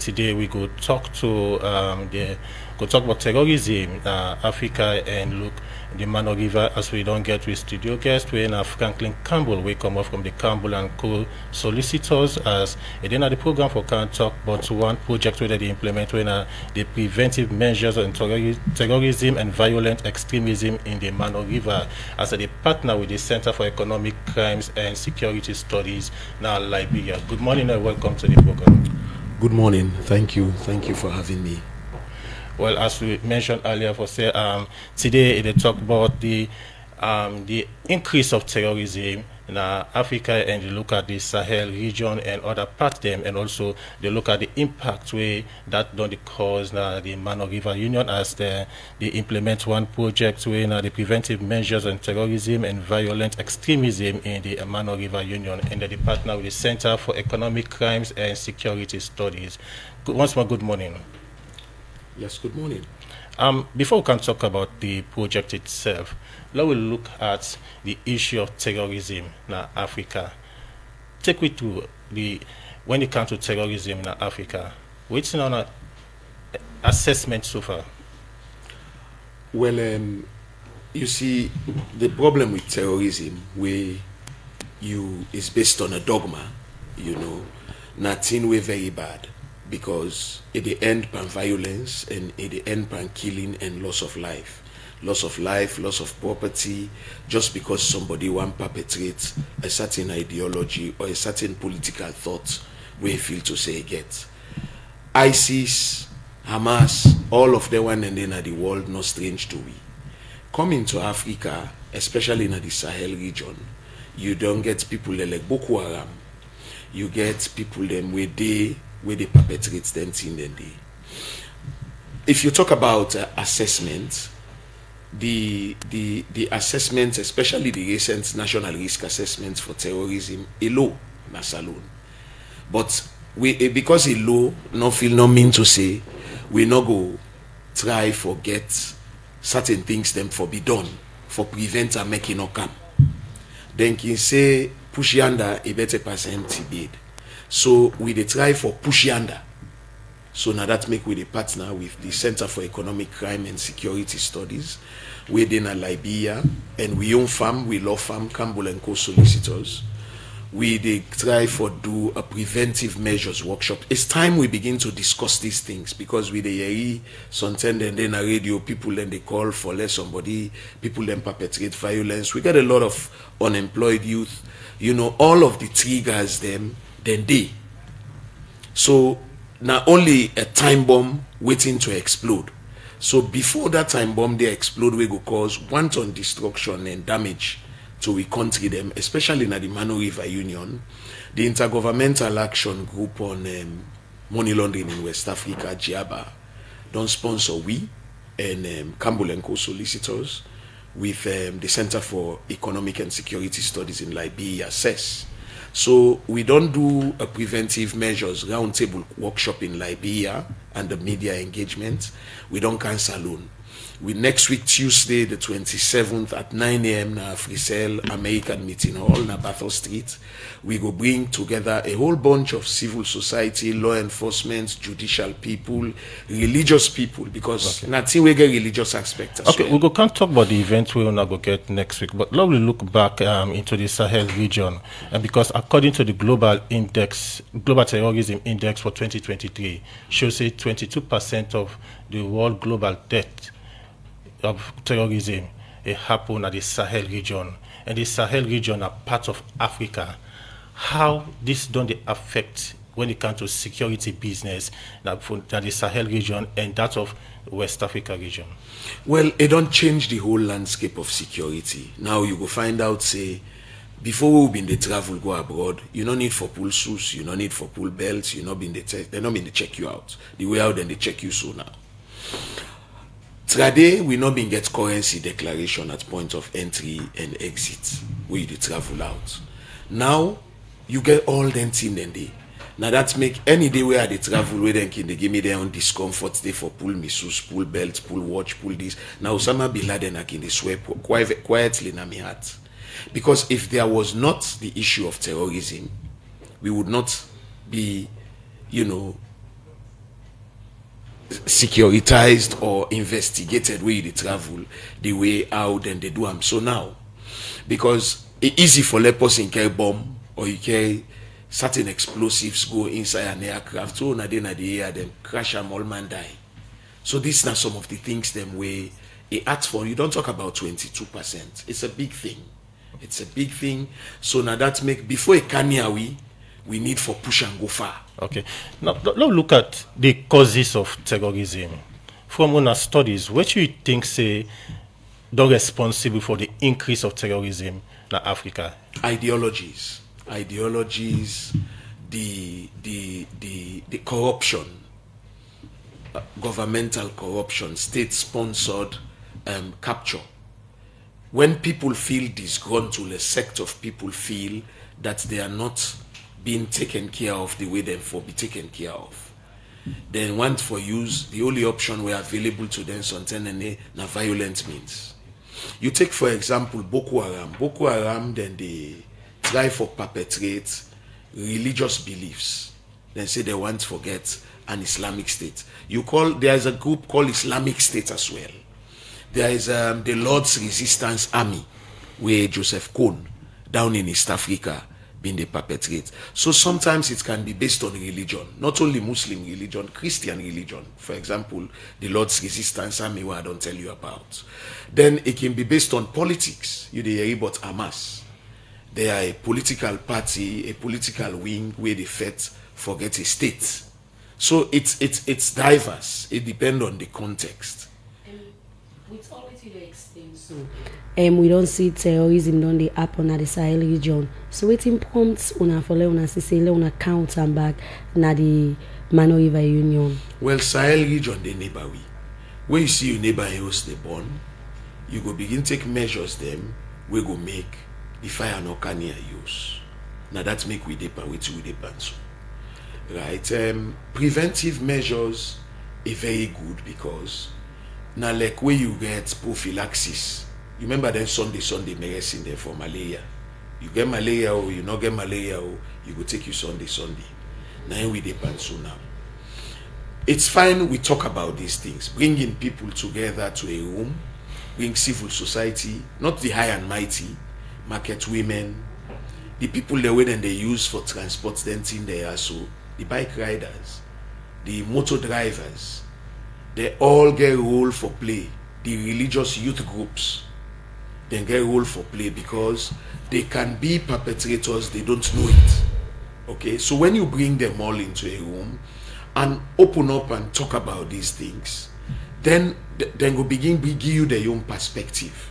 Today we go talk to go talk about terrorism, Africa, and look the Mano River as we don't get with studio guest. We in Franklin Campbell. We come up from the Campbell and Co solicitors as then the program for can talk about one project where they implement when the preventive measures on terrorism and violent extremism in the Mano River as they partner with the Center for Economic Crimes and Security Studies now Liberia. Good morning and welcome to the program. Good morning. Thank you for having me. Well, as we mentioned earlier, for say today they talk about the increase of terrorism in Africa, and they look at the Sahel region and other parts of them, and also they look at the impact way that don't cause the Mano River Union as they implement one project where the preventive measures on terrorism and violent extremism in the Mano River Union, and they partner with the Center for Economic Crimes and Security Studies. Once more, good morning. Yes, good morning. Before we can talk about the project itself, let us look at the issue of terrorism in Africa. Take me to when it comes to terrorism in Africa. What's on an assessment so far? Well, you see, the problem with terrorism is based on a dogma, nothing way very bad. Because it end pan violence and it end pan killing and loss of life, loss of property, just because somebody want perpetrate a certain ideology or a certain political thought we feel to say get. ISIS, Hamas, all of them one and then at the world not strange to we. Coming to Africa, especially in the Sahel region, you don't get people like Boko Haram. You get people them where they perpetrate them in the day. If you talk about assessment, the assessment, especially the recent national risk assessment for terrorism, is low, na saloon. But because it's low, no mean to say we no go try forget certain things them for be done for prevent and make it no come. Then can say push yonder a better percent bid. So we dey try for push yonder. So now that make we the partner with the Center for Economic Crime and Security Studies. We in Liberia, and we own farm, we law farm, Campbell and Co solicitors. We dey try for do a preventive measures workshop. It's time we begin to discuss these things because we dey hear sometimes and then a radio people then they call for less somebody, people then perpetrate violence. We got a lot of unemployed youth. All of the triggers them. Then they. So not only a time bomb waiting to explode. So before that time bomb they explode, we go cause wanton destruction and damage to we country them, especially in the Mano River Union. The Intergovernmental Action Group on money laundering in West Africa, GIABA, don't sponsor we and Campbell and Co solicitors with the Center for Economic and Security Studies in Liberia, CES. So we don't do a preventive measures roundtable workshop in Liberia and the media engagement. We don't cancel alone. We next week Tuesday the 27th at 9 a.m. na Frisell American Meeting Hall na Bathurst Street. We go bring together a whole bunch of civil society, law enforcement, judicial people, religious people, because nothing we get religious aspect as okay, well. we go can't talk about the event we will not go get next week, but let me look back into the Sahel region, and because according to the global terrorism index for 2023 shows 22% of the world global death of terrorism happen at the Sahel region, and the Sahel region are part of Africa. How this don't affect when it comes to security business that the Sahel region and that of West Africa region? Well, it don't change the whole landscape of security. Now you go find out, say, before we been the travel go abroad, you no need for pull shoes, you no need for pull belts, you not been they not been to check you out. The way out then they check you so now. Today, we not been get currency declaration at point of entry and exit where you travel out. Now, you get all them things then they. Now that make any day where they travel where they give me their own discomfort, they for pull me shoes, pull belt, pull watch, pull this. Now Osama bin Laden I can swear quietly na me heart. Because if there was not the issue of terrorism, we would not be, securitized or investigated way they travel, the way out and they do them. So now, because it's easy for a person carry bomb or you carry certain explosives go inside an aircraft, so na dey na the air, them crash and all man die. So these are some of the things them way it acts for. You don't talk about 22%. It's a big thing. It's a big thing. So now that make before a Kanye we need for push and go far. Okay. Now look at the causes of terrorism. From our studies, what do you think say they're responsible for the increase of terrorism in Africa? Ideologies, the corruption, governmental corruption, state-sponsored capture. When people feel disgruntled, a sect of people feel that they are not being taken care of the way they for be taken care of, then want for use the only option we are available to them sometimes na violent means. You take for example Boko Haram, then they try for perpetrate religious beliefs, then say they want to forget an Islamic State. There is a group called Islamic State as well. There is the Lord's Resistance Army, where Joseph Kony down in East Africa been the perpetrate. So sometimes it can be based on religion, not only Muslim religion, Christian religion. For example, the Lord's Resistance Army, where I don't tell you about. Then it can be based on politics. You hear about Hamas. They are a political party, a political wing where they fight forget a state. So it's diverse. It depends on the context. With all it you explain, so we don't see terrorism don't they happen at the Sahel region. So waiting prompts una for una say una counter back na the Mano River Union. Well, Sahel region they neighbor we. When you see your neighbor else they born, you go begin take measures them, we go make the fire no can use. Now that make we depend with you depend so. Right? Preventive measures are very good because now like where you get prophylaxis. You remember then Sunday medicine there for malaria. You get malaria or you not get malaria or you go take you Sunday. Now we depend so now. It's fine we talk about these things, bringing people together to a room, bring civil society, not the high and mighty, market women, the people the way then they use for transport, then in there so the bike riders, the motor drivers, they all get role for play. The religious youth groups, they get role for play because they can be perpetrators, they don't know it. Okay, so when you bring them all into a room and open up and talk about these things, then go begin give you their own perspective.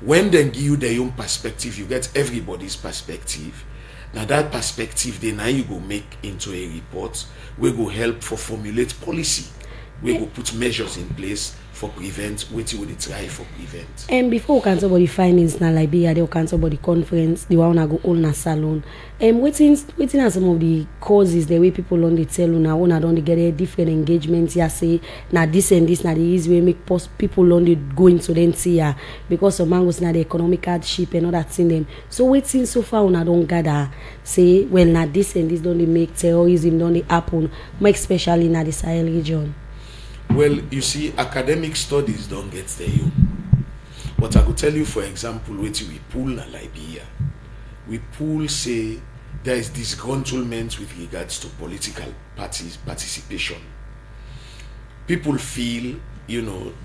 When they give you their own perspective, you get everybody's perspective. Now that perspective, then now you go make into a report. We go help for formulate policy. We go put measures in place for prevent. What you would try for prevent. And before we can talk about the findings now, Liberia, they will cancel about the conference. They want to go on a salon. Waiting are some of the causes the way people on the tell now when I don't get a different engagement. Yeah, say now this and this now the easy way make people on the go into them see because of mangoes now the economic hardship and all that in them. So waiting so far when I don't gather say well now this and this don't they make terrorism don't they happen more especially in the Sahel region. Well, you see, academic studies don't get there. But I could tell you, for example, what we pull in Liberia. We pull, say, there is disgruntlement with regards to political parties participation. People feel,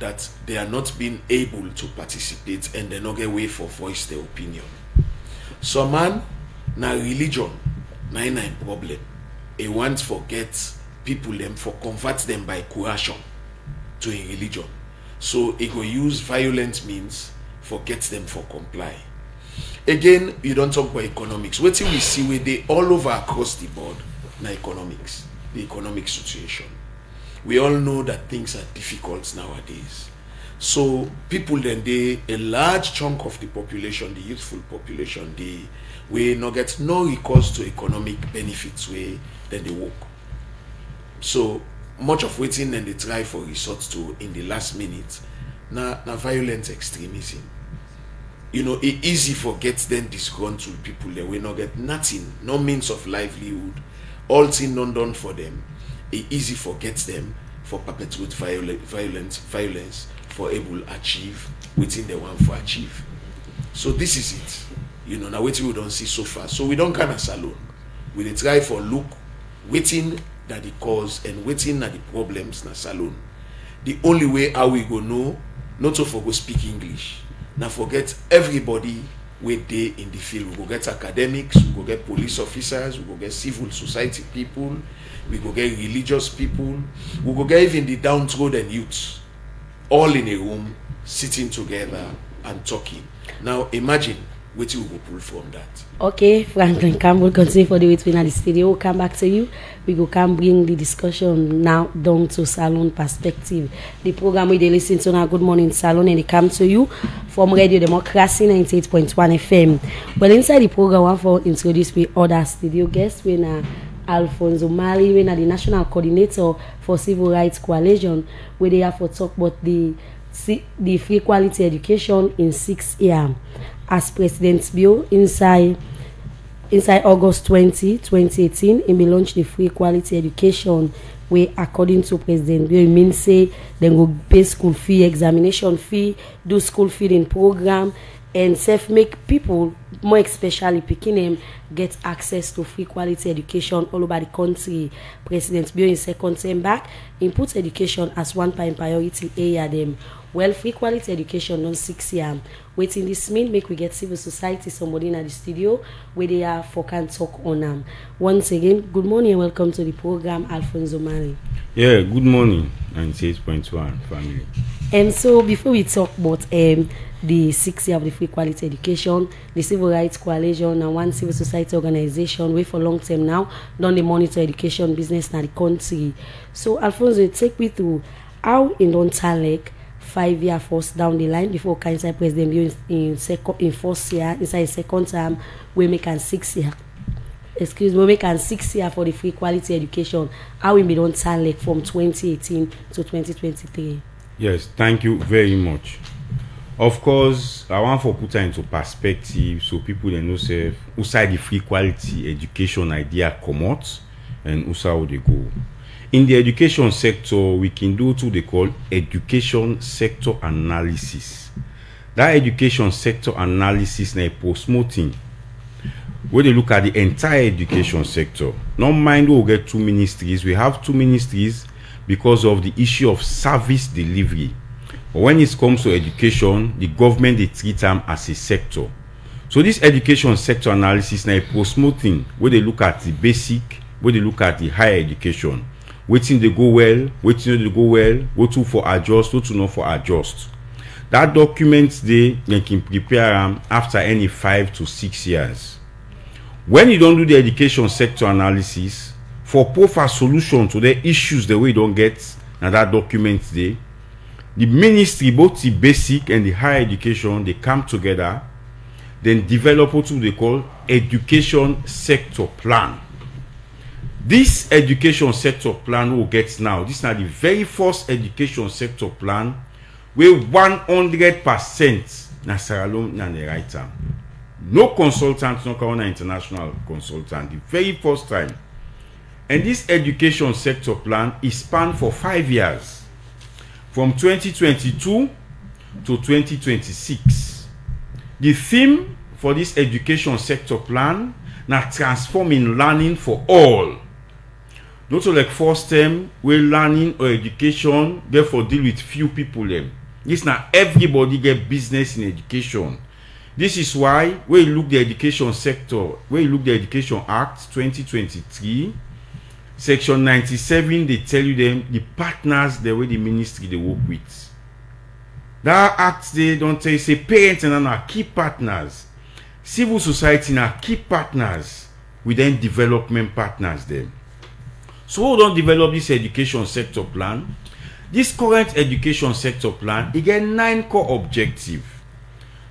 that they are not being able to participate and they not get way for voice their opinion. So man, na religion, na problem. They want to forget people them for convert them by coercion to a religion. So it will use violent means for get them for comply. Again, you don't talk about economics. What we see where they all over across the board na economics, the economic situation. We all know that things are difficult nowadays. So people then a large chunk of the population, the youthful population, they will not get no recourse to economic benefits where then they work. So much of waiting and they try for resort to in the last minute na violent extremism. It easy for get them disgruntled people they will not get nothing, no means of livelihood, all thing not done for them. It easy for get them for perpetuate violence for able achieve within the one for achieve. So this is it. You know, now waiting we don't see so far. So we don't kind of salon. We dey try for look waiting that the cause and waiting at the problems na salon. The only way how we go know, not to for go speak English. Now forget everybody we dey in the field. We go get academics, we go get police officers, we go get civil society people, we go get religious people, we go get even the downtrodden youths, all in a room, sitting together and talking. Now imagine what we will pull from that. Okay, Franklin Campbell, continue for the way to the studio. We'll come back to you. We go come bring the discussion now down to Salon perspective. The program we listen to now, Good Morning Salon, and it come to you from Radio Democracy 98.1 FM. Well, inside the program, I want to introduce we other studio guests. We na Alphonso Manley, we na the National Coordinator for Civil Rights Coalition, where they have to talk about the free quality education in 6 years. As President's Bill inside August 2018, it will launch the free quality education where, according to President Bill, it means say they go pay school fee, examination fee, do school feeding program, and make people, more especially picking them, get access to free quality education all over the country. President Bill in second term back, he puts education as one priority area them. Well, free quality education on 6 years. Waiting this mean make we get civil society somebody in the studio where they are for can talk on them. Once again, good morning and welcome to the program, Alphonso Manley. Yeah, good morning, 98.1 family. And so before we talk about the 6 years of the free quality education, the Civil Rights Coalition and one civil society organization way for long term now done the monitor education business in the country. So Alphonso, take me through how in don't tell like 5 years first down the line before inside President Bill in first year, inside second term, we make an 6 year. Excuse me, we make an 6 year for the free quality education. How we don't tell like from 2018 to 2023. Yes, thank you very much. Of course, I want to put that into perspective so people they know say outside the free quality education idea come out and how they go. In the education sector, we can do what they call education sector analysis. That education sector analysis is a post-mortem where they look at the entire education sector. Not mind we'll get 2 ministries. We have 2 ministries because of the issue of service delivery. But when it comes to education, the government they treat them as a sector. So this education sector analysis is a post-mortem where they look at the basic, where they look at the higher education. Waiting they go well, waiting they go well, what to for adjust, what to not for adjust. That document they can prepare after any 5 to 6 years. When you don't do the education sector analysis, for proper solution to the issues the way you don't get now that document they, the ministry, both the basic and the higher education, they come together, then develop what they call education sector plan. This education sector plan we'll get now, this is now the very first education sector plan where 100% na Sierra Leone na the right time. No consultant, no international consultant, the very first time. And this education sector plan is spanned for 5 years, from 2022 to 2026. The theme for this education sector plan now transforming learning for all. Not so like first term, we're learning or education, therefore deal with few people them. This now everybody get business in education. This is why when you look the education sector, when you look the Education Act 2023, Section 97, they tell you them the partners the way the ministry they work with. That act they don't tell you say parents and are key partners, civil society are key partners, with then development partners them. So we don't develop this education sector plan. This current education sector plan, it get 9 core objectives.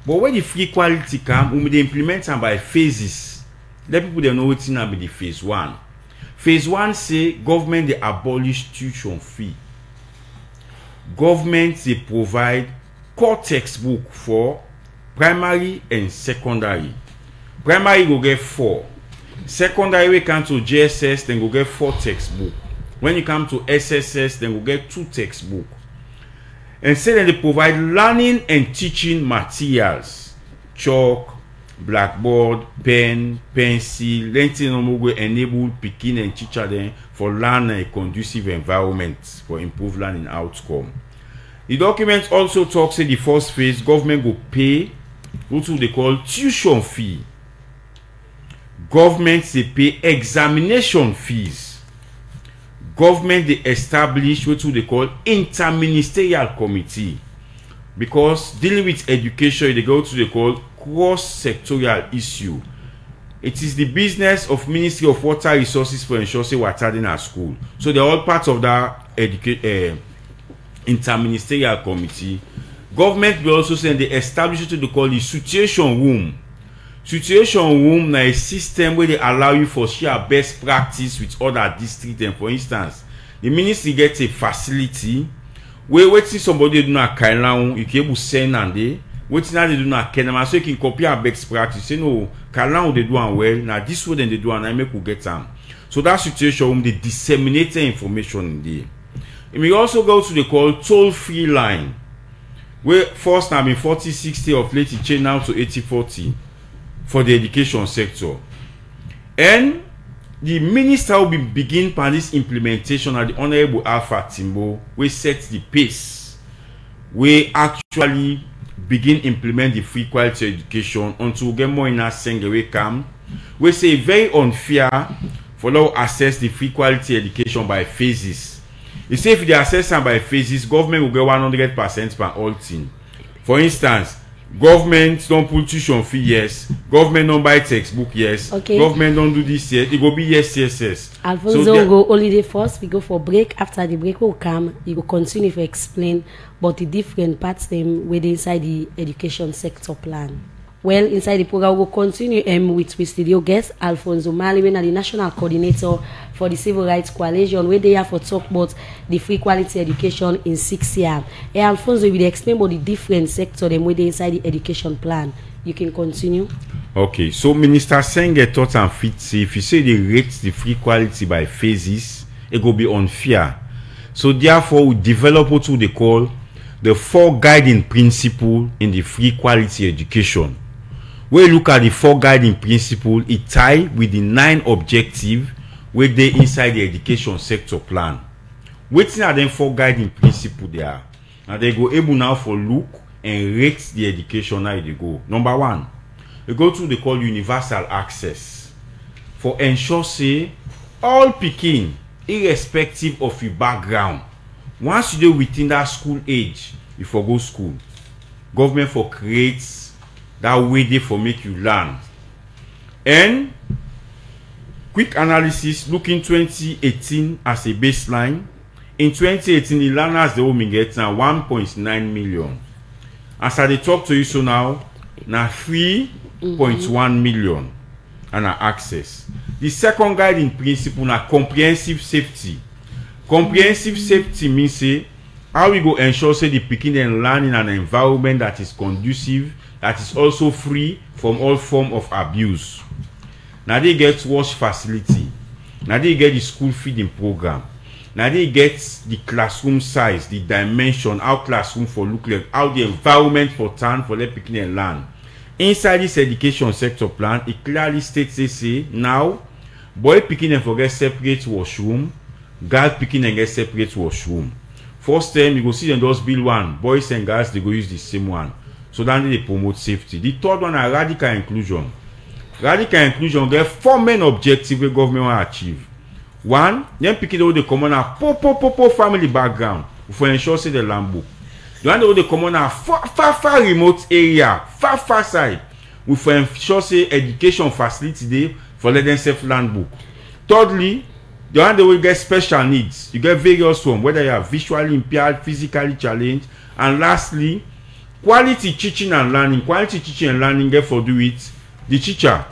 But when the free quality come, we implement them by phases. Let people they know what's going to be the phase 1. Phase 1 say government they abolish tuition fee. Government they provide core textbook for primary and secondary. Primary go get 4. Secondary we come to JSS, then go get 4 textbook. When you come to SSS, then we'll get 2 textbooks. And say that they provide learning and teaching materials, chalk, blackboard, pen, pencil, lentil will enable picking and teacher them for learn a conducive environment for improved learning outcome. The document also talks in the first phase, government will pay what they call tuition fee. Government they pay examination fees. Government they establish what they call interministerial committee, because dealing with education they go to they call cross-sectorial issue. It is the business of Ministry of Water Resources for ensuring water in our school. So they're all part of that interministerial committee. Government will also send the establish what they call the situation room. Situation room na a system where they allow you for share best practice with other districts. And for instance, the ministry gets a facility where waiting somebody do not Kailan, you can able send and they waiting now they do not Kenama, so you can compare best practice. Say no, Kailan they do well. Now this way then they do and I make you get them. So that situation room they disseminate the information in there. And we also go to the call toll-free line, where first time in 40-60 of late it changed now to 80-40 for the education sector. And the minister will be begin by this implementation of the Honorable Alpha Timbo, we set the pace. We actually begin implement the free quality education until we get more in our single come. We say very unfair for now access the free quality education by phases. You say if they assess them by phases, government will get 100% per all thing. For instance, government don't put tuition fee, yes. Government don't buy textbook, yes. Okay. Government don't do this, yes. It will be yes, yes, yes. Alfonso so will go holiday first. We go for break. After the break will come, you will continue to explain about the different parts them with inside the education sector plan. Well, inside the program, we will continue with studio guest Alphonso Manley, the national coordinator for the Civil Rights Coalition, where they have for talk about the free quality education in 6 years. Hey, Alfonso, will explain about the different sector them where they inside the education plan. You can continue. Okay, so Minister Senge thought and fit say if you say they rate the free quality by phases, it will be unfair. So therefore, we develop what they call the 4 guiding principles in the free quality education. When you look at the 4 guiding principles, it ties with the 9 objectives where they inside the education sector plan. Waiting at them 4 guiding principles there, and they go able now for look and rate the education how they go. Number 1, they go to they call universal access for ensure say all Peking, irrespective of your background, once you do within that school age, you for go school. Government for creates that way they for make you learn. And quick analysis looking 2018 as a baseline. In 2018 the learners they will get now 1.9 million. As I talk to you so now 3.1 million and access. The second guiding principle na comprehensive safety. Comprehensive safety means say how we go ensure say the picking and learn in an environment that is conducive, that is also free from all form of abuse. Now they get wash facility. Now they get the school feeding program. Now they get the classroom size, the dimension, how classroom for look like, how the environment for town for let picking and learn. Inside this education sector plan, it clearly states they say now boy picking and forget separate washroom, girl picking and get separate washroom. First time you go see them just build one, boys and girls they go use the same one. So then they promote safety. The third one is radical inclusion. Radical inclusion get 4 main objectives the government will achieve. 1, them picking all the common family background for ensure say the land book. The one they common a far remote area, far side. We for ensure say education facility there for let them safe land book. Thirdly, the one they will get special needs. You get various ones, whether you are visually impaired, physically challenged, and lastly, quality teaching and learning. Quality teaching and learning get for do it. The teacher,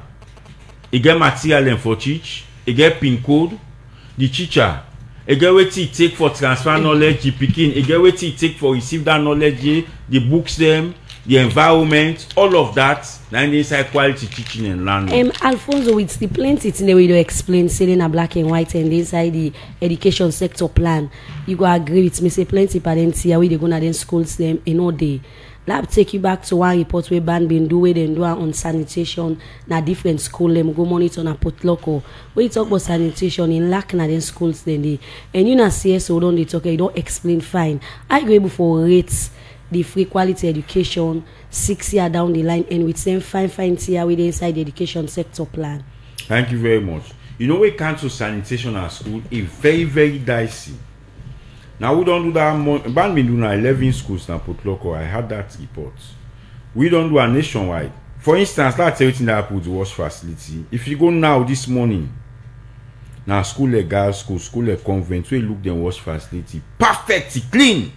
he get material and for teach, he get pin code. The teacher, he get what he take for transfer knowledge, the picking, he get what he take for receive that knowledge, the books them, the environment, all of that. Now inside quality teaching and learning. Alphonso, it's the plenty in the way you explain selling a black and white and inside the education sector plan. You go agree with me, say plenty parents here where they gonna then schools them in all day. Lab take you back to one report where ban been do where they do on sanitation na different school them go monitor na put local. When you talk about sanitation in lack na then schools then they and you na CSO don't they talk you don't explain fine. I go able for rates the free quality education 6 years down the line and with them fine tier with the inside the education sector plan. Thank you very much. You know we cancel sanitation at school is very dicey. Now we don't do that. Ban been doing 11 schools now put local. I had that report. We don't do a nationwide. For instance, that's everything that put the wash facility. If you go now this morning, now school like girls school, school like convent, we look the wash facility perfect, clean.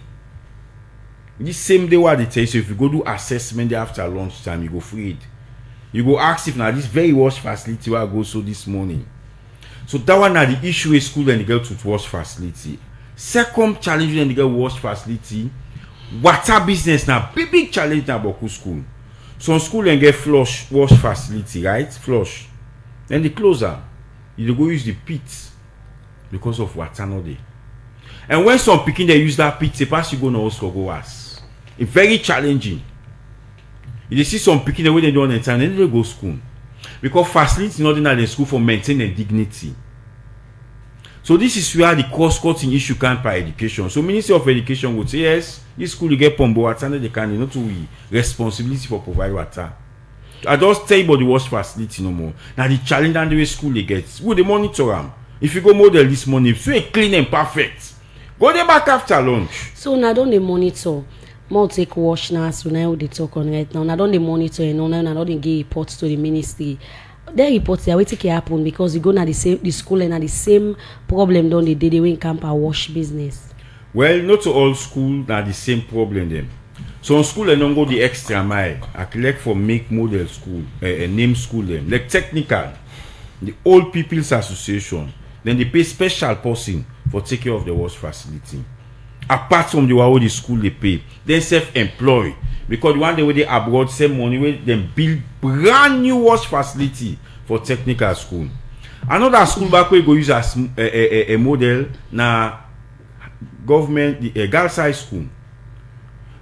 The same day what they tell you, so if you go do assessment after lunchtime, you go free it. You go ask if now this very wash facility where I go so this morning. So that one now the issue is school and the girl to wash facility. Second challenge when they get wash facility, water business now big challenge now about school. Some school and get flush wash facility, right? Flush. Then they close am. You go use the pit because of water no dey. And when some pikin they use that pit, they pass you go no house go ask. It's very challenging. You see some pikin the way they don't enter, then they go school because facility not in the school for maintaining dignity. So this is where the cost-cutting issue comes by education. So Ministry of Education would say, yes, this school you get pump water and they can not to responsibility for provide water. I just tell you about the wash facility no more. Now the challenge and the way school they get, who they monitor them. If you go model this morning, so it's clean and perfect. Go there back after lunch. So now don't they monitor? More take wash now, so now they talk on right now. Now don't they monitor and now don't they give reports to the ministry. They report there what can happen because you go na the school and the same problem don't they win camp and wash business. Well, not all school na the same problem them. Some school and don't go the extra mile. I collect for make model school, name school them like technical, the Old People's Association. Then they pay special person for take care of the wash facility. Apart from the what the school they pay, they self-employed. Because one day when they abroad same money when they build brand new wash facility for technical school. Another school back where go use as a model na government the girls high school.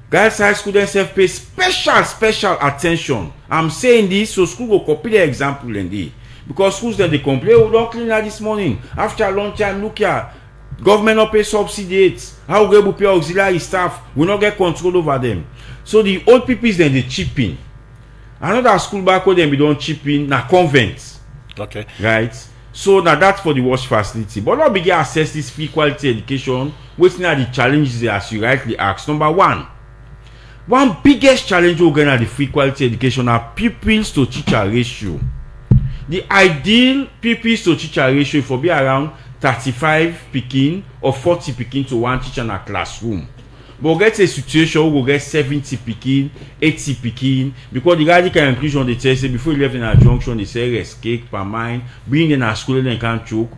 Girls high school themselves pay special attention. I'm saying this so school go copy the example and they because schools then they complain, oh, don't clean that this morning. After lunchtime, look here. Government not pay subsidies. How we able pay auxiliary staff? We not get control over them. So the old people then they chip in. Another school back where them we don't chip in na convents. Okay. Right. So now that's for the wash facility. But not begin access this free quality education. What's now the challenges as you rightly asked. Number one biggest challenge we're going at the free quality education are pupils to teacher ratio. The ideal pupils to teacher ratio for be around 35 pikin or 40 pikin to one teacher in a classroom. But we get a situation where we get 70 pikin, 80 pikin, because the radical inclusion they tell say before you left in a junction, they say escape per mind, bring in a school and can't choke.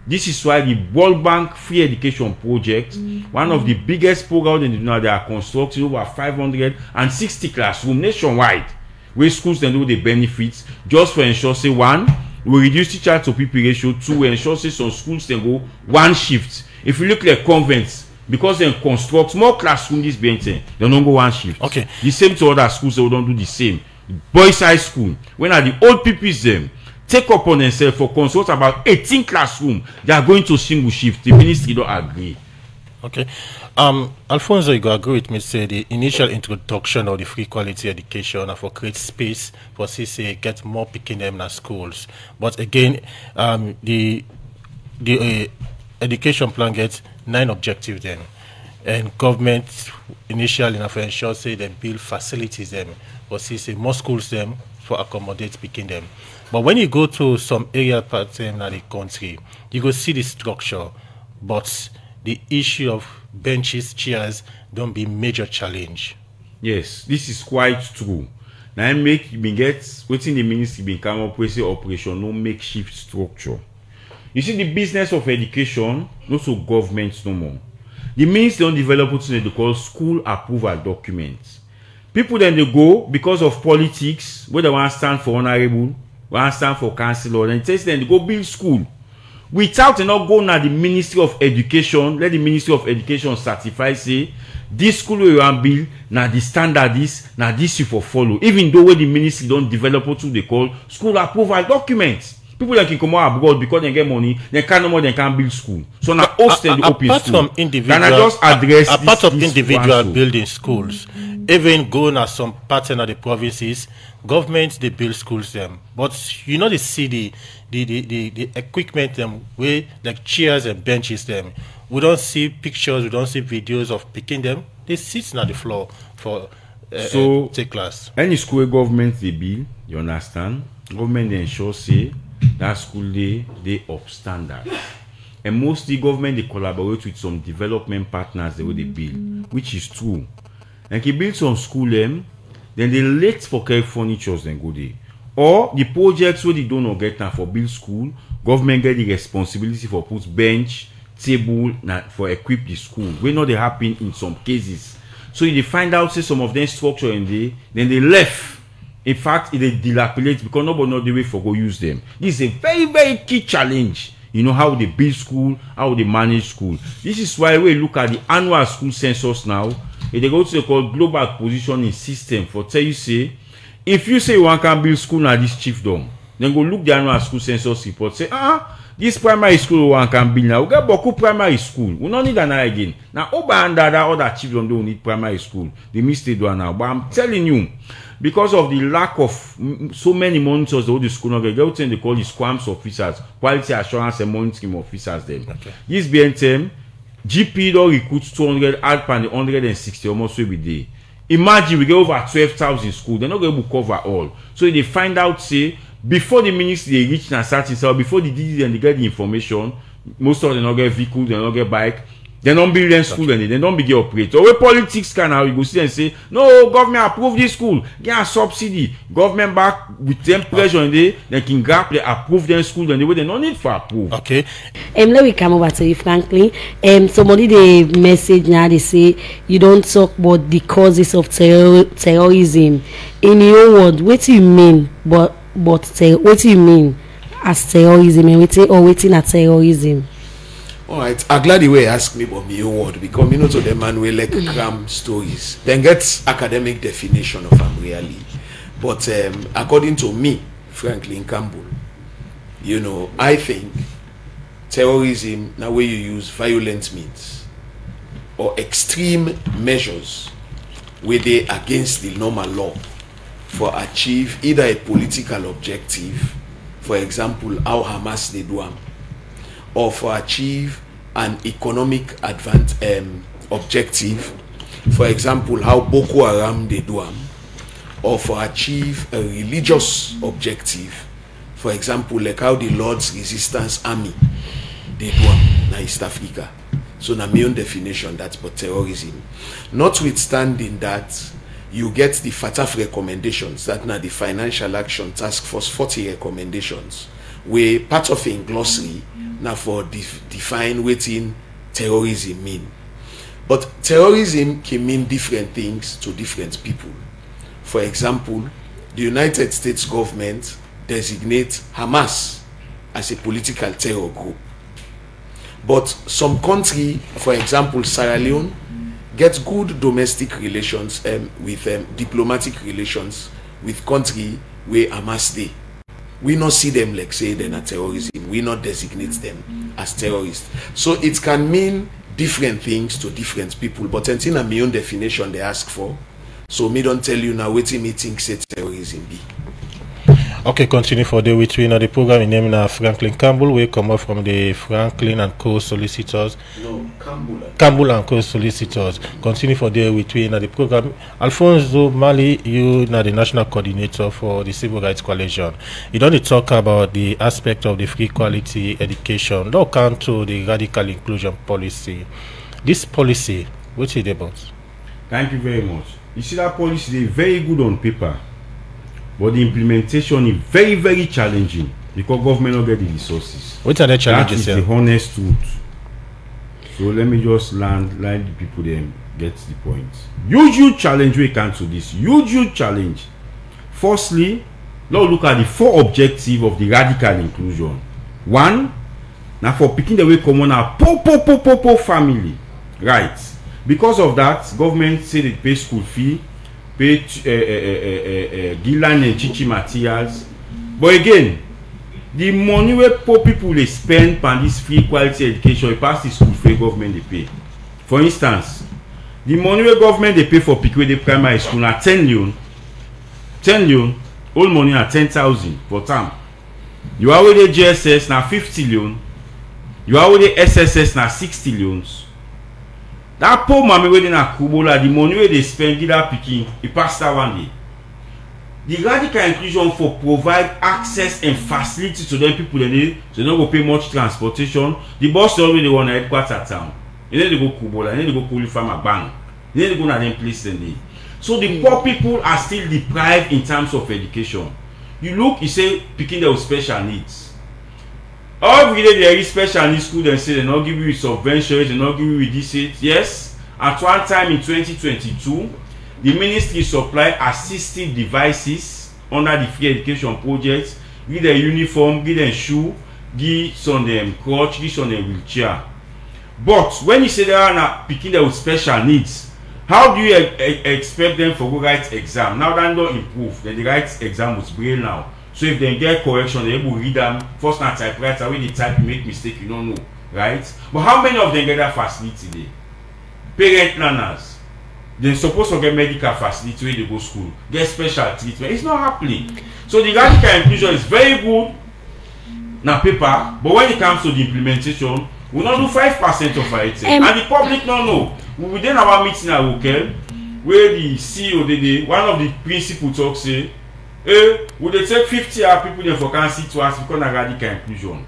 This is why the World Bank Free Education Project, one of the biggest programs in the world, they are constructing over 560 classrooms nationwide, where schools then do the benefits just for ensure say one, we reduce teacher to pupil ratio. Two, we ensure say some schools then go one shift. If you look like convents, because they construct more classrooms this being they don't go one shift. Okay. The same to other schools, they don't do the same. Boys high school, when are the old pupils them take upon themselves for consult about 18 classrooms, they are going to single shift. The ministry don't agree. Okay. Alphonso, you go agree with me, say the initial introduction of the free quality education and for create space for CCA get more picking them in schools. But again, the education plan gets 9 objectives then. And government initially for ensure say they build facilities them for CCA, more schools them for accommodate picking them. But when you go to some area parts in the country, you go see the structure, but the issue of benches, chairs don't be major challenge. Yes, this is quite true. Now I make me get within the ministry been come up with operation no makeshift structure. You see the business of education, not so government no more. The ministry don't develop what they call school approval documents. People then they go because of politics, where they want to stand for honorable, want to stand for councillor, and then they go build school. Without not going to the Ministry of Education, let the Ministry of Education certify, say, this school we want build, now the standard is, now this you for follow. Even though when the ministry don't develop what they call school approval documents. People that can come out abroad because they get money, they can't no more, they can't build school. So now host the open apart school. From individual, can I just address apart this, of this individual building schools, even going at some pattern of the provinces, governments they build schools them. But you know they see the equipment them where like chairs and benches them. We don't see pictures, we don't see videos of picking them. They sit on the floor for take class. Any school government they build, you understand? Government they ensure say that school they up standard. And mostly government they collaborate with some development partners the way they build, which is true. And they build some school then they let for care furnitures then go there. Or the projects where they don't get now for build school, government get the responsibility for put bench, table for equip the school. We know they happen in some cases. So if they find out say some of them structure in there, then they left. In fact, they dilapidate because nobody know the way for go use them. This is a very, very key challenge. You know how they build school, how they manage school. This is why we look at the annual school census now. If they go to the called global positioning system for tell you say, if you say one can build school now this chiefdom, then go look the annual school census report. Say, this primary school one can build now. We get Boku primary school. We don't need another again. Now, over and that other chiefdom don't need primary school. They missed it one now. But I'm telling you, because of the lack of so many monitors, the school not get they call the SQAMS officers, quality assurance and monitoring officers. Them. Okay. This BNTM, GP don't recruit 200, add 160 almost every day. Imagine we get over 12,000 schools. They're not going to cover all. So they find out, say, before the ministry they reach and start itself, before the DD and they get the information, most of them don't get vehicles, they don't get bike. They don't build them school and they don't begin operate. So where politics can now you go see and say, no, government approve this school, get a subsidy. Government back with them pressure and they can grab they approve them school and the way they don't need for approve. Okay. Let me come over to you, frankly. Somebody they message now, they say you don't talk about the causes of terrorism. In your word, what do you mean? But what do you mean as terrorism and waiting at terrorism? All right, I'm glad you ask me about my own word because you know to the man we like cram stories. Then get academic definition of them really. But according to me, Franklin Campbell, you know, I think terrorism now where you use violent means or extreme measures where they against the normal law for achieve either a political objective, for example, how Hamas they do them, or for achieve an economic objective, for example, how Boko Haram they do them, or for achieve a religious objective, for example, like how the Lord's Resistance Army they do them in East Africa. So na my own definition that's for terrorism. Notwithstanding that, you get the FATF recommendations, that now the Financial Action Task Force 40 recommendations, where part of a glossary now for define what in terrorism mean. But terrorism can mean different things to different people. For example, the United States government designates Hamas as a political terror group. But some country, for example, Sierra Leone, gets good domestic relations with diplomatic relations with country where Hamas they. We not see them like say they're not terrorism. We not designate them as terrorists. So it can mean different things to different people. But until my own definition they ask for. So me don't tell you now what me think say terrorism be. Okay, continue for the with the program in name Franklin Campbell. We come up from the Franklin and Co solicitors. No, Campbell and Co solicitors. Continue for the with the program. Alphonso Manley, you are the national coordinator for the Civil Rights Coalition. You don't talk about the aspect of the free quality education. No count to the radical inclusion policy. This policy, what's it about? Thank you very much. You see that policy is very good on paper. But the implementation is very, very challenging because government don't get the resources. What are the challenges? That is the honest truth. So let me just land the people then get the point. Huge challenge we can to this. Huge challenge. Firstly, let's look at the 4 objectives of the radical inclusion. 1, now for picking the way common a po family. Right. Because of that, government say they pay school fee, pay Gilan and Chichi materials. But again, the money where poor people they spend on this free quality education, it pass the school fee government they pay. For instance, the money where government they pay for people the primary school at 10 Leone, all money at 10,000 for term. You are with the GSS now 50 Leone. You are with the SSS now 60 Leones. That poor mommy waiting at Kubola, the money where they spend get that picking, it passed that one day. The radical inclusion for provide access and facility to them people they need, so they don't go pay much transportation. The boss already want to headquarter town. They need to go Kubola, they need to go Kulifama Bang. They need to go to them place they need. So the poor people are still deprived in terms of education. You look, you say picking them with special needs. Every day there is special needs school, they say they not give you subventions, they not give you this. Yes, at one time in 2022, the ministry supplied assistive devices under the free education project, give them uniform, give them shoe, give some them crutch, give some them wheelchair. But when you say they are not picking them with special needs, how do you expect them for go write exam? Now that don't improve, then the write exam was braille now. So if they get correction, they able to read them first na typewriter, when they type, you make mistake, you don't know, right? But how many of them get that facility today? Parent learners, they're supposed to get medical facility when they go school, get special treatment. It's not happening. So the radical inclusion is very good na paper, but when it comes to the implementation, we don't do 5% of it, and the public don't know. Within our meeting at Hotel, where the CEO one of the principal talks say, would they take 50 people there for can see to us because of radical inclusion?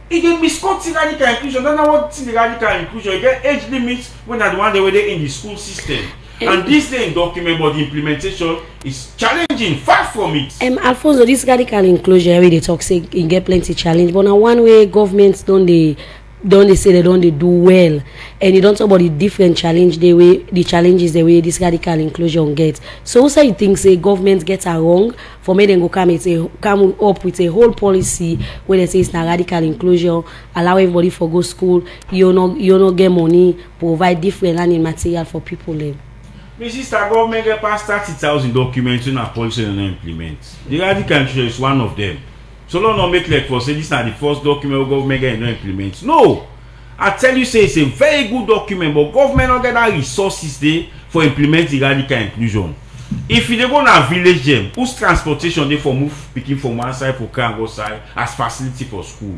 It get misquote radical inclusion. That's not what the radical inclusion. You get age limits when at the one they were there in the school system. And this thing document but the implementation is challenging, far from it. Alphonso, this radical inclusion where they talk say you get plenty challenge, but now one way governments don't they say they don't do well, and you don't talk about the different challenges the way this radical inclusion gets. So also you think say government gets it wrong for me then go come up with a whole policy where they say it's not radical inclusion, allow everybody for go school, you know get money, provide different learning material for people then. My sister, government get past 30,000 documents in a policy and implement. The radical inclusion is one of them. So long not make like for say this is not the first document government get no implement. No, I tell you say it's a very good document, but government not get that resources there for implementing radical inclusion. If you go na village them, whose transportation they for move picking from one side for car and go side as facility for school.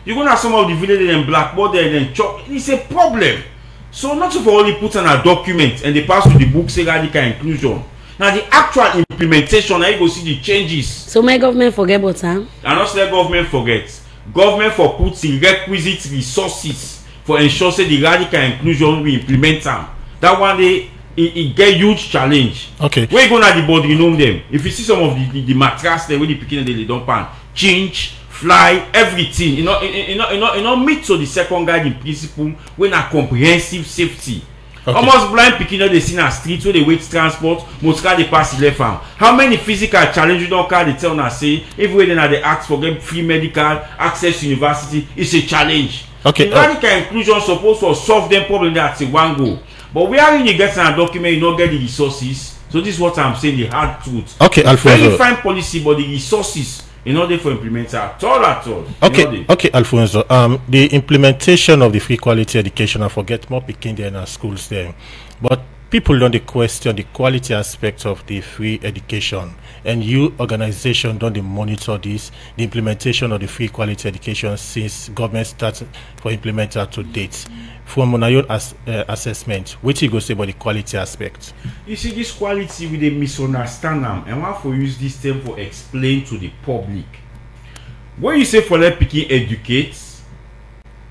You go na some of the village and blackboard there and then chop. It's a problem. So not to for only put on a document and they pass to the book say radical inclusion. Now the actual implementation, now you go see the changes. So my government forget about time? And not let government forget. Government for put the requisite resources for ensure say the radical inclusion we implement them. That one day it get huge challenge. Okay. Where you go na the body, you know them. If you see some of the mattress there where the picking they don't pan, change, fly, everything. You know meet to the second guiding principle when a comprehensive safety. Okay. Almost blind picking they see na street where they wait transport, most car they pass the left arm. How many physical challenges you don't car they tell na say everywhere they ask for get free medical access to university, it's a challenge. Okay. The radical inclusion supposed to solve them problem that's a one go. But we are in get a document, you don't get the resources. So this is what I'm saying, the hard truth. Okay, Alphonso. Very fine policy, but the resources in order for implementation at all. Okay, Alphonso. The implementation of the free quality education, I forget more picking there in our schools there. But people don't question the quality aspect of the free education, and you organization don't monitor this, the implementation of the free quality education since government started for implementing to date. From your assessment, what you go say about the quality aspect? You see, this quality we dey misunderstand them, and want to use this term for explain to the public. When you say for let picking educate,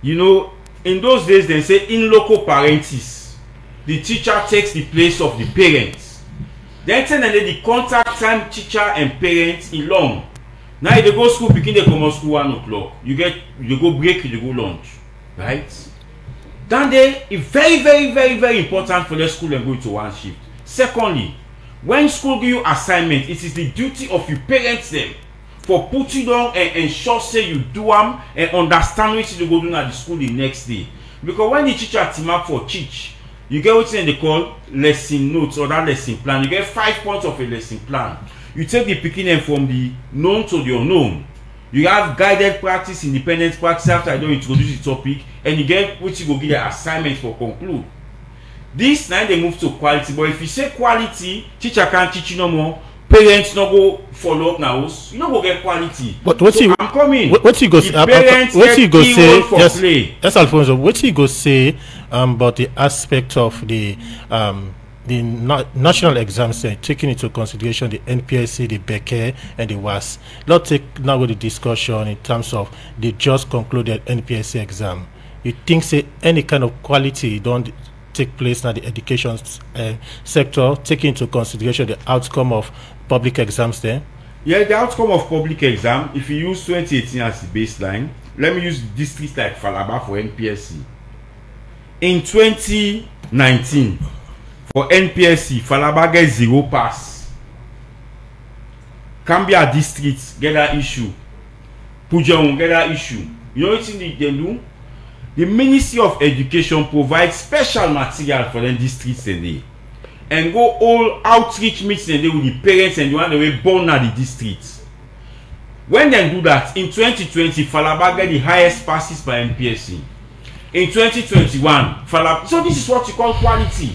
you know, in those days they say in loco parentis, the teacher takes the place of the parents. Then the contact time teacher and parents in long. Now they go school picking they come on school 1 o'clock. You go break, you go lunch, right? Then they it's very important for the school and go to one shift. Secondly, when school give you assignment, it is the duty of your parents them for put you down and ensure say you do them and understand what you go do at the school the next day. Because when the teacher team up for teach, you get what they call lesson notes or that lesson plan. You get 5 points of a lesson plan. You take the picking from the known to the unknown. You have guided practice, independent practice after I don't introduce the topic, and you get what you go give the assignment for conclude. This now they move to quality, but if you say quality, teacher can't teach you no more, parents no go follow up now, you no go get quality. But what so you I'm coming. What you go say? What you go say? Yes, Alfonso. What you go say about the aspect of the national exams taking into consideration the NPSC, the BECE, and the WAS. Let's take now with the discussion in terms of the just concluded NPSC exam. You think say any kind of quality don't take place in the education sector, taking into consideration the outcome of public exams there? Yeah, the outcome of public exam, if you use 2018 as the baseline, let me use districts like Falaba for NPSC. In 2019, for NPSC, Falaba get 0 pass. Cambia district get that issue. Pujaun get that issue. You know what they do? The Ministry of Education provides special material for the districts and go all outreach meetings with the parents and the one that were born at the districts. When they do that, in 2020, Falaba get the highest passes by NPSC. In 2021, Falaba. So this is what you call quality.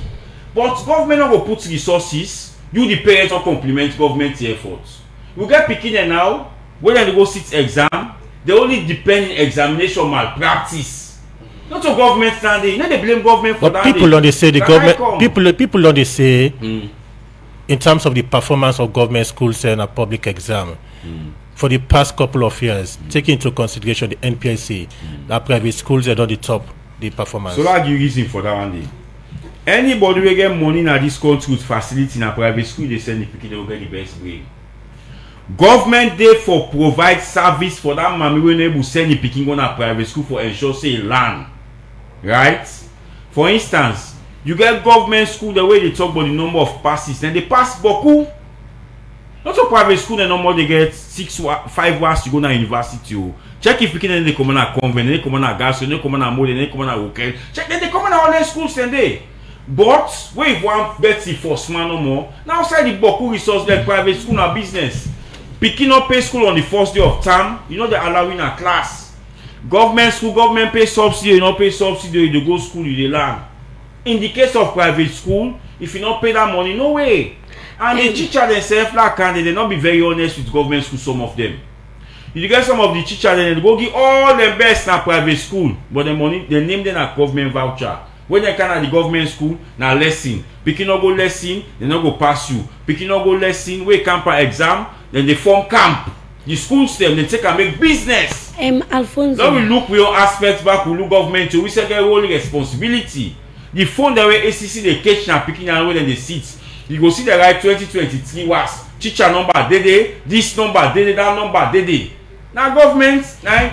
But government will put resources. You the parents will complement government efforts. You get picking it now. When they go sit exam, they only depend on examination malpractice. Not a government standing. You know they blame government for but that. People don't say the government. People don't say in terms of the performance of government schools and a public exam for the past couple of years, taking into consideration the NPSC, that private schools are on the top the performance. So that's the reason for that one day. Anybody will get money in this country with facility in a private school, they send the people they will get the best grade. Government therefore provide service for that mommy when able send the picking on a private school for ensure say land. Right? For instance, you get government school the way they talk about the number of passes, and they pass beaucoup. Not a private school, the number they get 5 hours to go to university. Check if picking they come on a convent, they come on a gas, they come on a modern, they come on a hotel. Check then they come on all their schools and they. But we want Betty for small no more. Now outside the beaucoup resource like private school and business. Picking up pay school on the first day of term, you know they're allowing a class. Government school, government pay subsidy, you don't pay subsidy, you go school, you learn. In the case of private school, if you don't pay that money, no way. And the teacher themselves, like, they not be very honest with government school, some of them. You get some of the teachers, they go give all the best in private school, but the money, they name them a government voucher. When they come at the government school, now lesson. Picking up go lesson, they not go pass you. Picking up go lesson, we camp for exam, then they form camp. The schools them, they take and make business. Alphonso. Now we look with your aspects back, we look government to we say get whole responsibility. The phone that way ACC they catch and picking and where they sit. You go see the right 2023 was teacher number dede, this number dede, that number dede. Now government,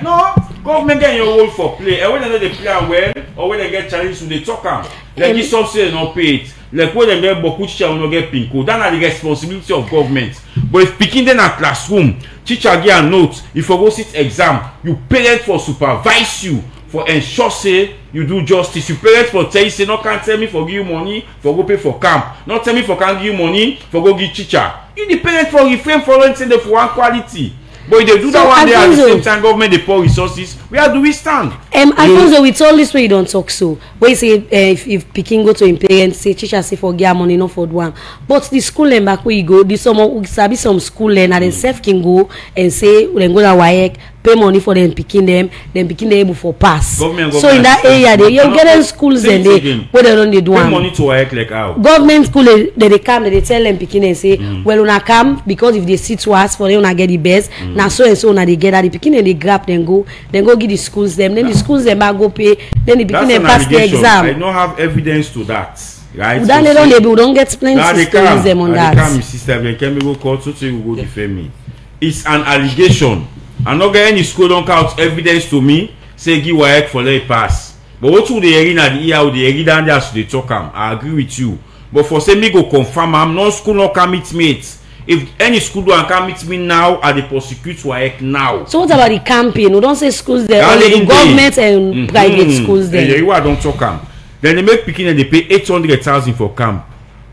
no government get your role for play. And when they know they play well, or when they get challenged, they talk am. Like this subsidy not pay it. Like when they get beaucoup teacher will not get pinko. That's the responsibility of government. But if picking them a classroom, teacher get a note. If you go sit exam, you parents for supervise you for ensure say you do justice. You parents for tell you say no can't tell me for give you money for go pay for camp. Not tell me for can't give you money for go give teacher. You the parents for refrain for renting for one quality. But if they do so that one day at the same time, government they pour resources. Where do we stand? Alfonso, with all this way you don't talk so. Where you say if Pikin go to him parents, say teacher say for get money not for one. But the school and back where you go, this some school and then self can go and say then go to WAEC, pay money for them picking them able for pass. Government so in that area they you get them schools and they where they don't do one. Pay money to WAEC like how? Government school they come they tell them picking and say well una come because if they sit to us for them una get the best. Now so and so now they get that the picking and they grab then go give the schools them then the schools them back go pay then the picking them pass the exam. I don't have evidence to that. Right? Then so they don't get plenty stories them on that. They come sister they can go court so you go defend me. It's an allegation. I'm not getting any school don't count evidence to me say give WAEC for let pass. But what would the area the ear the area down there so they talk am? I agree with you. But for say me go confirm I'm no school no can meet mates. If any school do and can meet me now, I dey prosecute WAEC now. So what about the campaign? We don't say schools there, only the government and private schools there. Yeah, I don't talk am. Then they make picking and they pay 800,000 for camp,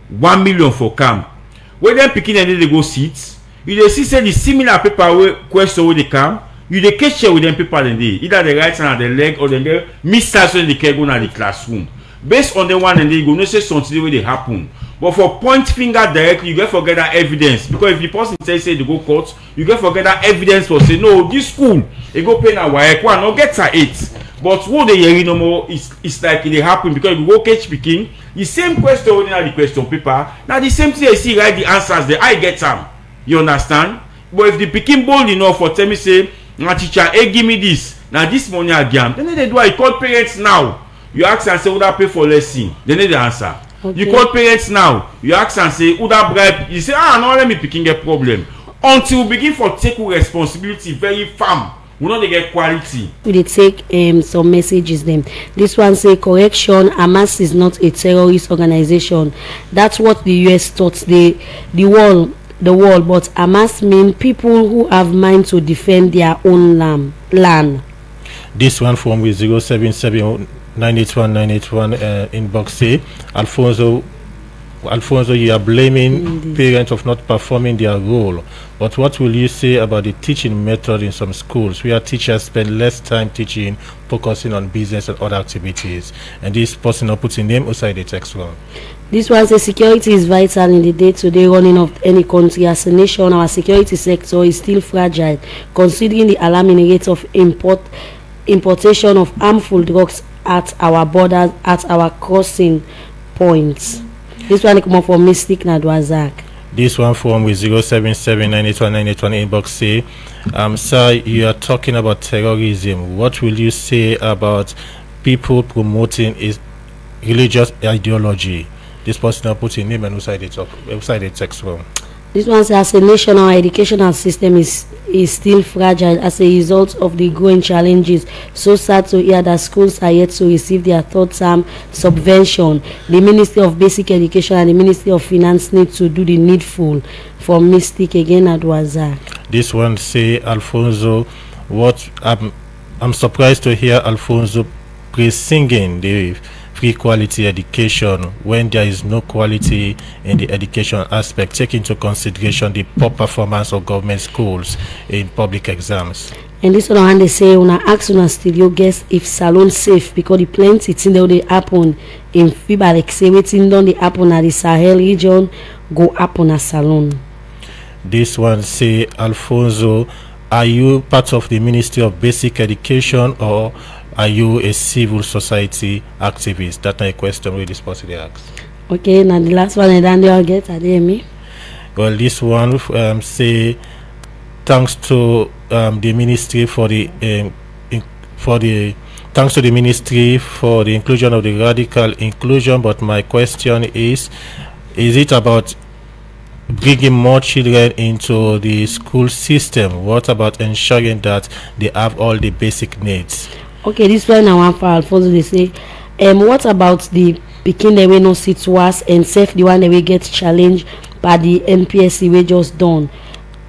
1 million for camp. When them picking and they go sit, you dey see say the similar paper question with the camp, you dey catch share with them people then they either the right hand or the leg or then they miss so they can go na the classroom. Based on the one and they go no say something wey dey happen. But for point finger directly, you get forget that evidence. Because if the person say they go court, you get forget that evidence for say no, this school they go pay na WAEC one no get her 8. But what they hear no more is like it happen because if you go catch picking, the same question only the question paper. Now the same thing I see write the answers there. I get them. You understand? But if the picking bold enough for tell me say, my teacher, hey give me this. Now this money again. Then they do I call parents now. You ask and say would I pay for lesson? Then they answer. Okay. You call parents now. You ask and say would I bribe? You say no let me picking a problem. Until we begin for take responsibility very firm. We know they get quality. We take some messages them. This one say correction, Hamas is not a terrorist organization. That's what the US thought the world, but Hamas mean people who have mind to defend their own land. This one from with 077 981 981 inbox say Alphonso, you are blaming parents of not performing their role. But what will you say about the teaching method in some schools where teachers spend less time teaching, focusing on business and other activities? And this person not putting name outside the text room. This one says security is vital in the day-to-day running of any country. As a nation, our security sector is still fragile, considering the alarming rate of importation of harmful drugs at our borders, at our crossing points. This one come up from Mystic Nadwazak. This one from with 077 981 981 inbox say, sir, you are talking about terrorism. What will you say about people promoting is religious ideology? This person are putting name and outside the text room. This one says, as a nation, our educational system is still fragile as a result of the growing challenges. So sad to hear that schools are yet to receive their third-term subvention. The Ministry of Basic Education and the Ministry of Finance need to do the needful. For Mystic again at Wazak. This one say, Alphonso, what I'm surprised to hear Alphonso singing the free quality education when there is no quality in the education aspect. Take into consideration the poor performance of government schools in public exams. And this one they say when I ask on a studio guest if salon safe because the plenty thing that they happen in FIBA like say waiting down the happen at the Sahel region go up on a salon. This one say, Alphonso, are you part of the Ministry of Basic Education or are you a civil society activist? That's a question really this person asks. Okay, now the last one and then they'll get at me. Well, this one say thanks to the ministry for the thanks to the ministry for the inclusion of the radical inclusion. But my question is it about bringing more children into the school system? What about ensuring that they have all the basic needs? Okay, this one I want for Alphonso. They say, what about the picking the way no sit worse and safe the one that we get challenged by the NPSC we just done?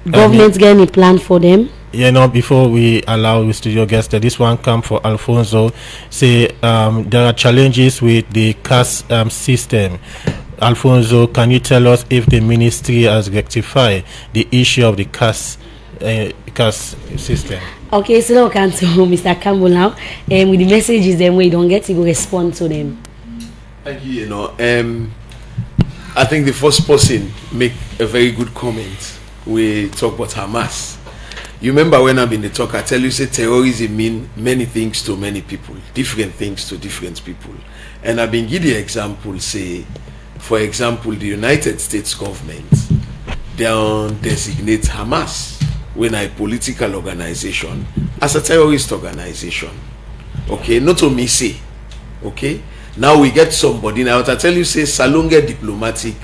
Government getting a plan for them? You know, before we allow the studio guests, this one come for Alphonso. Say there are challenges with the caste system. Alphonso, can you tell us if the ministry has rectified the issue of the caste system? Okay, so now can to Mr. Campbell now, with the messages then we don't get to go respond to them. Thank you. You know, I think the first person make a very good comment. We talk about Hamas. You remember when I'm in the talk, I tell you say terrorism mean many things to many people, different things to different people, and I've been giving the example. Say, for example, the United States government they don't designate Hamas when a political organization as a terrorist organization. Okay, not to me say. Okay, now we get somebody now. I tell you say Salon get diplomatic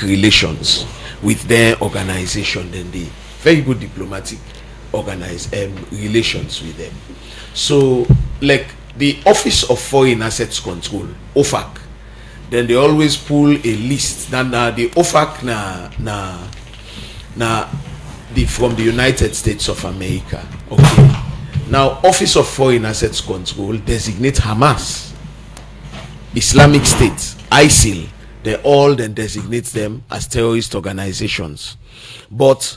relations with their organization. Then they very good diplomatic relations with them. So, like the Office of Foreign Assets Control, OFAC, then they always pull a list. Now the OFAC from the United States of America. Okay. Now, Office of Foreign Assets Control designate Hamas, Islamic State, ISIL. They all then designate them as terrorist organizations. But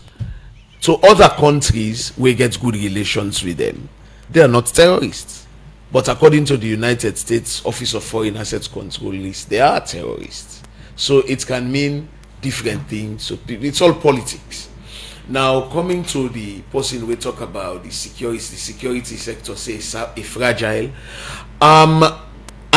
to other countries, we get good relations with them. They are not terrorists. But according to the United States Office of Foreign Assets Control list, they are terrorists. So it can mean different things. So it's all politics. Now, coming to the person we talk about, the security sector, say it's a fragile. I'm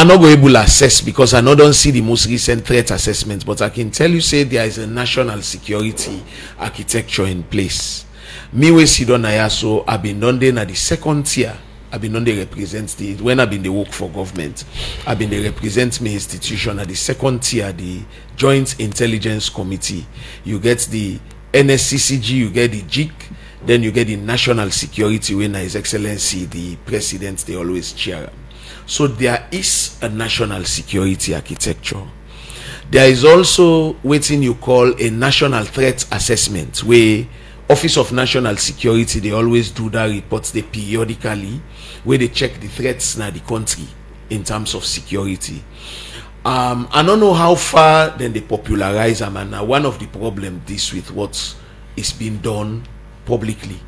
not going to assess because I don't see the most recent threat assessment, but I can tell you, say there is a national security architecture in place. Me we sit on so I've been done there at the second tier. I've been on the represent the when I've been the work for government. I've been the represent my institution at the second tier, the Joint Intelligence Committee. You get the NSCCG, you get the JIC, then you get the National Security when His Excellency the President they always chair. So there is a national security architecture. There is also what you call a national threat assessment, where Office of National Security they always do that reports they periodically, where they check the threats in the country in terms of security. I don't know how far then they popularize them, and one of the problems this with what is being done publicly.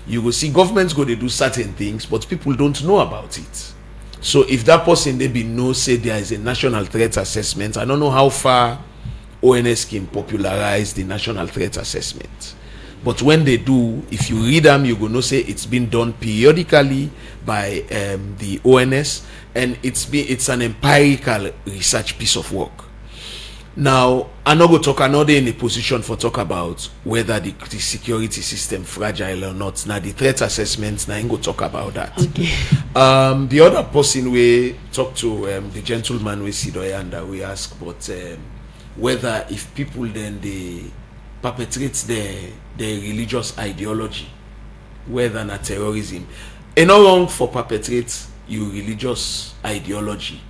You will see governments go to do certain things, but people don't know about it. So if that person they be know say there is a national threat assessment, I don't know how far ONS can popularize the national threat assessment. But when they do, if you read them, you go know say it's been done periodically by the ONS, and it's an empirical research piece of work. Now, I'm not going to talk, I'm not in a position for talk about whether the security system fragile or not. Now, the threat assessments, now I'm going to talk about that. Okay. The other person we talk to, the gentleman we see there, and we ask about whether if people then they perpetrate their religious ideology, whether not terrorism. It's not wrong for perpetrate your religious ideology.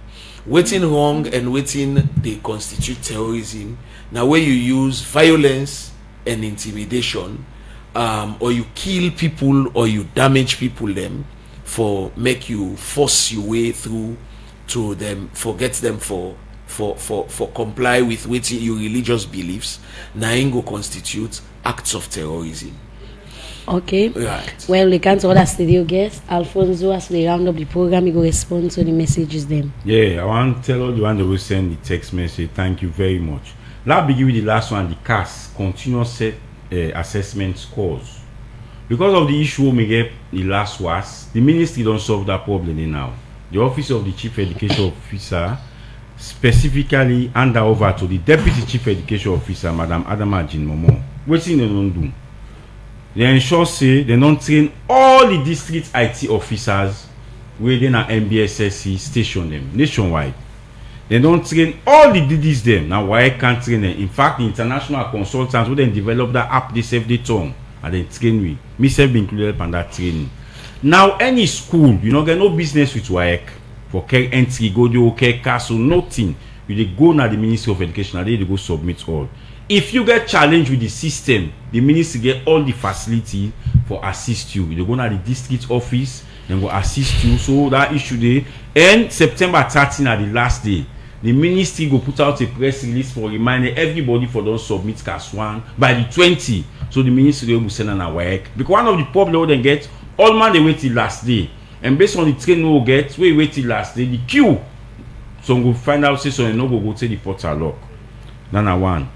Waiting wrong and waiting they constitute terrorism. Now where you use violence and intimidation, or you kill people or you damage people them for make you force your way through to them, forget them for comply with waiting your religious beliefs, now go constitute acts of terrorism. Okay. Right. Well, we can't order studio guest. Alfonso, as they round up the program, he go respond to the messages them. Yeah, I want to tell all the one that will send the text message. Thank you very much. Let's begin with the last one, the CAS, continuous assessment scores. Because of the issue we get the last was, the ministry don't solve that problem now. The Office of the Chief Education Officer specifically hand over to the Deputy Chief Education Officer, Madam Adama Jinmomo. What thing they don't do? They ensure say they don't train all the district IT officers within an MBSSC station them nationwide. They don't train all the DDs them. Now why can't train them? In fact, the international consultants who then develop that app they save the tongue and then train we. Myself be included in that training. Now any school, you know, get no business with WAEC for care entry, go do care castle, nothing. You they go now the Ministry of Education and they go submit all. If you get challenged with the system, the ministry get all the facility for assist you. You go to the district office and go assist you. So that issue there. And September 13 at the last day, the ministry go put out a press release for reminding everybody for don't submit CAS 1 by the 20. So the ministry will send an work. Because one of the problems they get, all man they wait till last day. And based on the training we get, we wait till last day, the queue. So we go find out say so no go say the portal lock. That's one.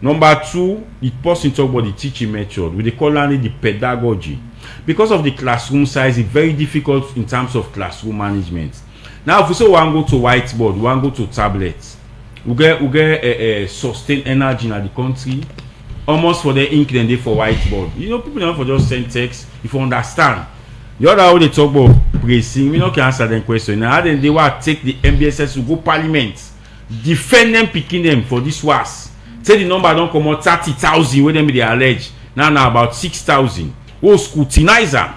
Number two, the person talk about the teaching method. We call it the pedagogy. Because of the classroom size, it's very difficult in terms of classroom management. Now, if we say we want to go to whiteboard, we want to go to tablets, we get a sustained energy in the country, almost for the ink than they for whiteboard. You know, people don't for just send text. If you understand, the other how they talk about pressing, we don't can answer them question. Now, then they want to take the MBSS to go parliament, defend them, picking them for this was. Say the number don't come out 30,000 when them they allege. Now about 6,000. Oh, scrutinize them.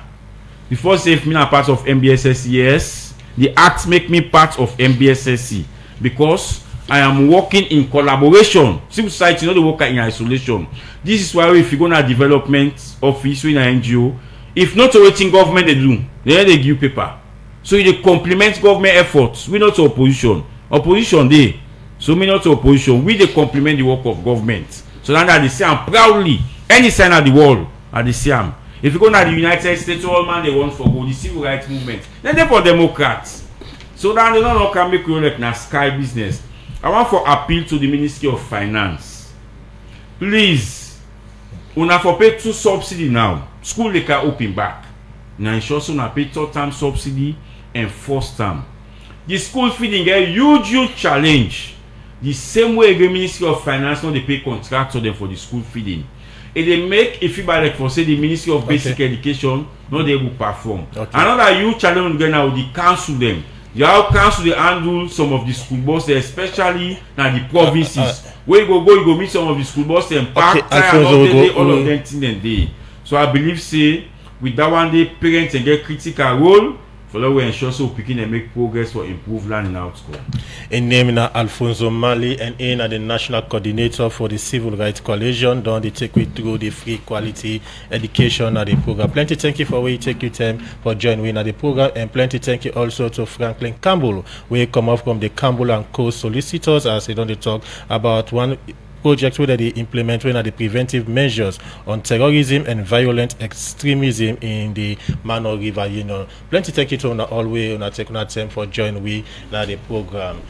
Before say if me not part of MBSSC, yes, the act make me part of MBSSC because I am working in collaboration. Civil society, not the worker in isolation. This is why if you go to a development office in an NGO, if not waiting government they do, they give paper. So they complement government efforts. We not opposition. Opposition they. So we not opposition. We they complement the work of government. So that they say I'm proudly any sign of the world at the same. If you go to the United States, all man they want for go the civil rights movement. Then they for Democrats. So that they don't can make you like na sky business. I want for appeal to the Ministry of Finance. Please, una for pay 2 subsidy now. School they can open back. Now ensure so na pay 3rd term subsidy and 4th term. The school feeding get huge challenge. The same way the Ministry of Finance now they pay contract to them for the school feeding. If they make if you buy like for say the Ministry of Basic Education, no they will perform. Another huge challenge again now the council them. The council they handle some of the school buses, especially now the provinces. Where you go meet some of the school buses and park all of them thing and day. So I believe say with that one day parents and get critical role for that we ensure so picking and make progress for improved learning outcome. In name na Alphonso Manley and in the National Coordinator for the Civil Rights Coalition, don they take we through the free quality education at the program. Plenty thank you for we take your time for joining at the program, and plenty thank you also to Franklin Campbell, we come up from the Campbell and Co solicitors as they don't talk about one project where they implement the preventive measures on terrorism and violent extremism in the Mano River. Plenty thank you to all we take time for joining we the program.